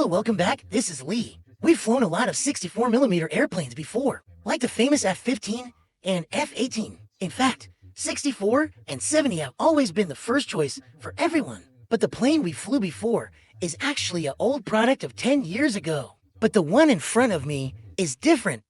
Hello, welcome back. This is Lee. We've flown a lot of 64mm airplanes before, like the famous F-15 and F-18. In fact, 64 and 70 have always been the first choice for everyone. But the plane we flew before is actually an old product of 10 years ago. But the one in front of me is different.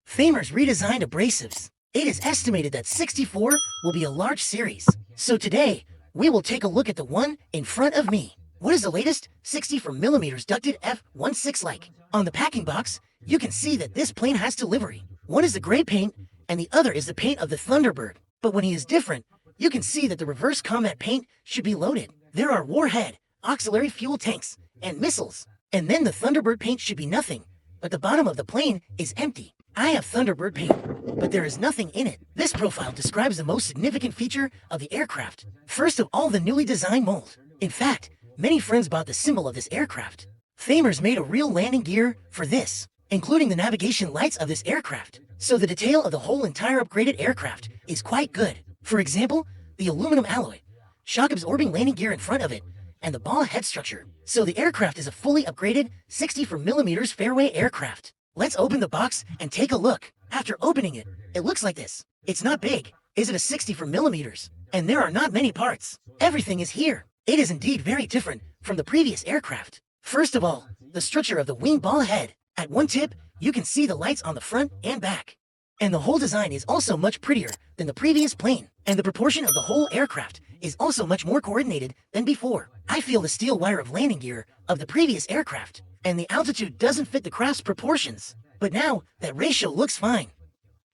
Famers redesigned abrasives. It is estimated that 64 will be a large series. So today, we will take a look at the one in front of me. What is the latest 64mm ducted F-16 like? On the packing box, you can see that this plane has two livery. One is the gray paint, and the other is the paint of the Thunderbird. But when he is different, you can see that the reverse combat paint should be loaded. There are warhead, auxiliary fuel tanks, and missiles. And then the Thunderbird paint should be nothing, but the bottom of the plane is empty. I have Thunderbird paint, but there is nothing in it. This profile describes the most significant feature of the aircraft. First of all, the newly designed mold. In fact, many friends bought the symbol of this aircraft. Famers made a real landing gear for this, including the navigation lights of this aircraft. So the detail of the whole entire upgraded aircraft is quite good. For example, the aluminum alloy, shock-absorbing landing gear in front of it, and the ball head structure. So the aircraft is a fully upgraded 64mm fairway aircraft. Let's open the box and take a look. After opening it, it looks like this. It's not big. Is it a 64mm? And there are not many parts. Everything is here. It is indeed very different from the previous aircraft. First of all, the structure of the wing ball head. At one tip, you can see the lights on the front and back. And the whole design is also much prettier than the previous plane. And the proportion of the whole aircraft is also much more coordinated than before. I feel the steel wire of landing gear of the previous aircraft, and the altitude doesn't fit the craft's proportions. But now, that ratio looks fine.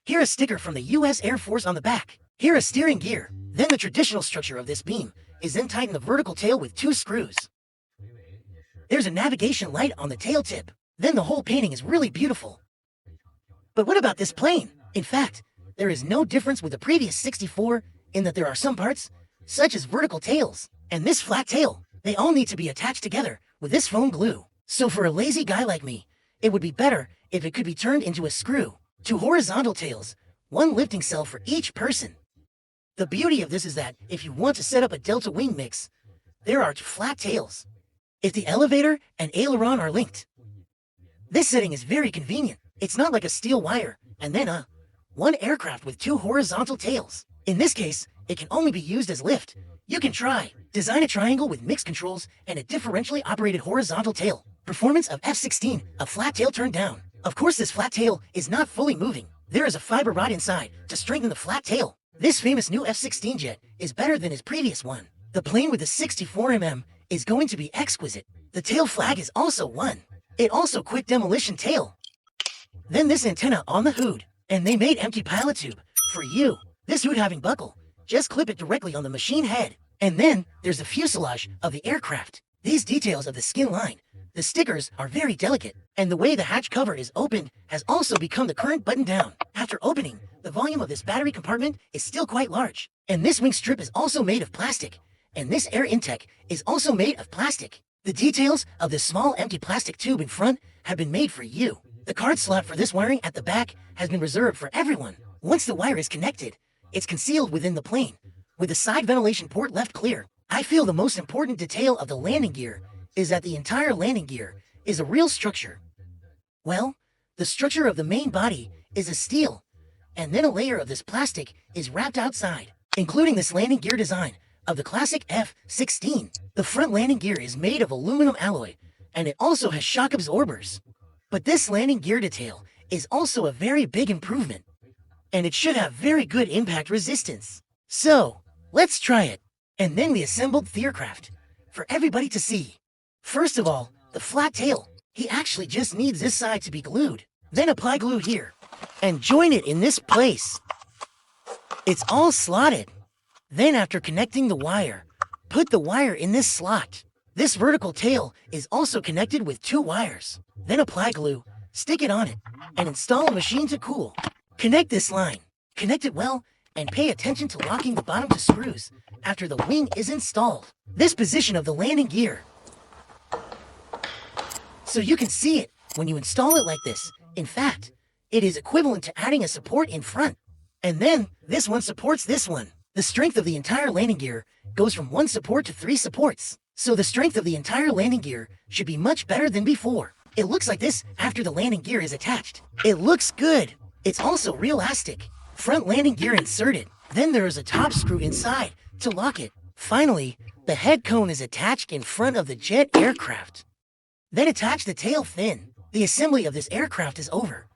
Here a sticker from the US Air Force on the back. Here a steering gear. Then the traditional structure of this beam is then tied in the vertical tail with 2 screws. There's a navigation light on the tail tip. Then the whole painting is really beautiful. But what about this plane? In fact, there is no difference with the previous 64 in that there are some parts, such as vertical tails, and this flat tail. They all need to be attached together with this foam glue. So for a lazy guy like me, it would be better if it could be turned into a screw. 2 horizontal tails, 1 lifting cell for each person. The beauty of this is that if you want to set up a delta wing mix, there are 2 flat tails. If the elevator and aileron are linked, this setting is very convenient. It's not like a steel wire, and then one aircraft with 2 horizontal tails. In this case, it can only be used as lift. You can try. Design a triangle with mixed controls and a differentially operated horizontal tail. Performance of F-16, a flat tail turned down. Of course, this flat tail is not fully moving. There is a fiber rod inside to strengthen the flat tail. This famous new F-16 jet is better than his previous one. The plane with the 64mm is going to be exquisite. The tail flag is also 1. It also quick demolition tail. Then this antenna on the hood. And they made empty pilot tube for you. This hood having buckle. Just clip it directly on the machine head. And then there's the fuselage of the aircraft. These details of the skin line. The stickers are very delicate. And the way the hatch cover is opened has also become the current button down. After opening, the volume of this battery compartment is still quite large. And this wing strip is also made of plastic. And this air intake is also made of plastic. The details of this small empty plastic tube in front have been made for you. The card slot for this wiring at the back has been reserved for everyone. Once the wire is connected, it's concealed within the plane, with the side ventilation port left clear. I feel the most important detail of the landing gear is that the entire landing gear is a real structure. Well, the structure of the main body is a steel, and then a layer of this plastic is wrapped outside, including this landing gear design of the classic F-16. The front landing gear is made of aluminum alloy, and it also has shock absorbers. But this landing gear detail is also a very big improvement, and it should have very good impact resistance. So, let's try it. And then we assembled the aircraft for everybody to see. First of all, the flat tail. He actually just needs this side to be glued. Then apply glue here, and join it in this place. It's all slotted. Then after connecting the wire, put the wire in this slot. This vertical tail is also connected with 2 wires. Then apply glue, stick it on it, and install a machine to cool. Connect this line. Connect it well, and pay attention to locking the bottom to screws after the wing is installed. This position of the landing gear. So you can see it when you install it like this. In fact, it is equivalent to adding a support in front. And then, this one supports this one. The strength of the entire landing gear goes from 1 support to 3 supports. So the strength of the entire landing gear should be much better than before. It looks like this after the landing gear is attached. It looks good. It's also realistic. Front landing gear inserted. Then there is a top screw inside to lock it. Finally, the head cone is attached in front of the jet aircraft. Then attach the tail fin. The assembly of this aircraft is over.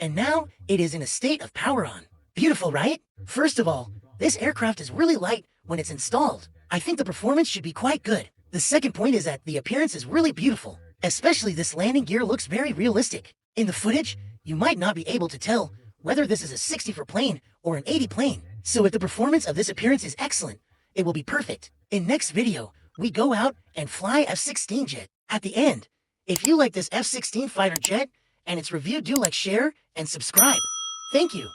And now it is in a state of power on. Beautiful, right? First of all, this aircraft is really light when it's installed. I think the performance should be quite good. The second point is that the appearance is really beautiful. Especially this landing gear looks very realistic. In the footage, you might not be able to tell whether this is a 64 plane or an 80 plane. So if the performance of this appearance is excellent, it will be perfect. In next video, we go out and fly F-16 jet. At the end, if you like this F-16 fighter jet and its review, do like, share, and subscribe. Thank you.